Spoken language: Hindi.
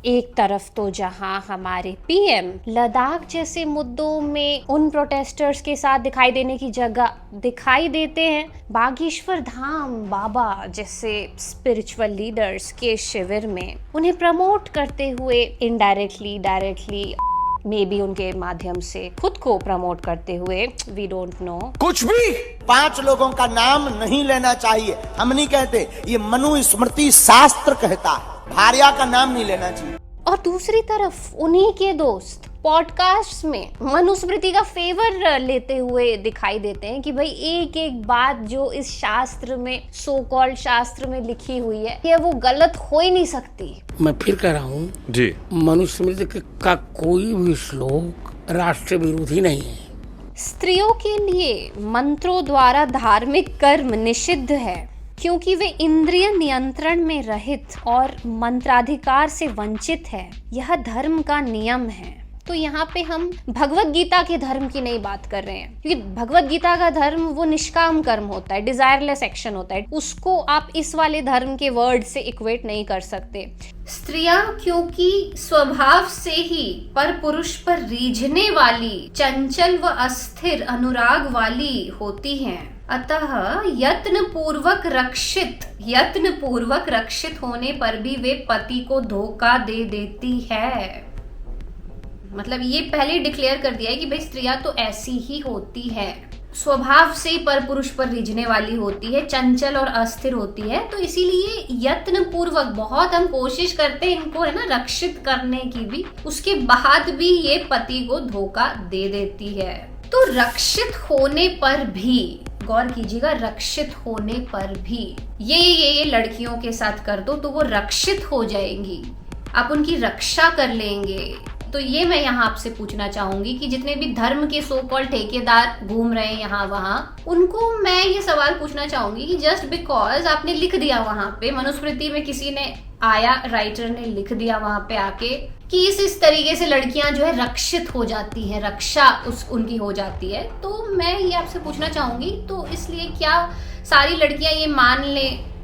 एक तरफ तो जहां हमारे पीएम लद्दाख जैसे मुद्दों में उन प्रोटेस्टर्स के साथ दिखाई देने की जगह दिखाई देते हैं बागेश्वर धाम बाबा जैसे स्पिरिचुअल लीडर्स के शिविर में, उन्हें प्रमोट करते हुए इनडायरेक्टली डायरेक्टली मे बी उनके माध्यम से खुद को प्रमोट करते हुए, वी डोंट नो। कुछ भी 5 लोगों का नाम नहीं लेना चाहिए, हम नहीं कहते, ये मनुस्मृति शास्त्र कहता है, भार्या का नाम नहीं लेना चाहिए। और दूसरी तरफ उन्हीं के दोस्त पॉडकास्ट में मनुस्मृति का फेवर लेते हुए दिखाई देते हैं कि भाई एक एक बात जो इस शास्त्र में, सो कॉल्ड शास्त्र में लिखी हुई है, ये वो गलत हो ही नहीं सकती। मैं फिर कह रहा हूँ जी, मनुस्मृति का कोई भी श्लोक राष्ट्र विरोधी नहीं है। स्त्रियों के लिए मंत्रों द्वारा धार्मिक कर्म निषिद्ध है क्योंकि वे इंद्रिय नियंत्रण में रहित और मंत्राधिकार से वंचित है। यह धर्म का नियम है। तो यहाँ पे हम भगवत गीता के धर्म की नहीं बात कर रहे हैं, क्योंकि भगवत गीता का धर्म वो निष्काम कर्म होता है, डिजायरलेस एक्शन होता है, उसको आप इस वाले धर्म के वर्ड से इक्वेट नहीं कर सकते। स्त्रियां क्योंकि स्वभाव से ही पर पुरुष पर रीझने वाली, चंचल व अस्थिर अनुराग वाली होती हैं, अतः यत्न पूर्वक रक्षित होने पर भी वे पति को धोखा दे देती है। मतलब ये पहले डिक्लेयर कर दिया है कि भाई स्त्रियां तो ऐसी ही होती है, स्वभाव से ही पर पुरुष पर रिझने वाली होती है, चंचल और अस्थिर होती है, तो इसीलिए यत्न पूर्वक बहुत हम कोशिश करते हैं इनको, है ना, रक्षित करने की भी, उसके बाद भी ये पति को धोखा दे देती है। तो रक्षित होने पर भी, गौर कीजिएगा, रक्षित होने पर भी ये लड़कियों के साथ कर दो तो वो रक्षित हो जाएंगी, आप उनकी रक्षा कर लेंगे। तो ये मैं यहाँ आपसे पूछना चाहूंगी कि जितने भी धर्म के सो कॉल्ड ठेकेदार घूम रहे हैं यहाँ वहाँ, उनको मैं ये सवाल पूछना चाहूंगी कि जस्ट बिकॉज आपने लिख दिया वहाँ पे, मनुस्मृति में किसी ने आया, राइटर ने लिख दिया वहाँ पे आके कि इस तरीके से लड़कियां जो है रक्षित हो जाती है, रक्षा उनकी हो जाती है, तो मैं ये आपसे पूछना चाहूंगी, तो इसलिए क्या सारी लड़कियां ये मान लें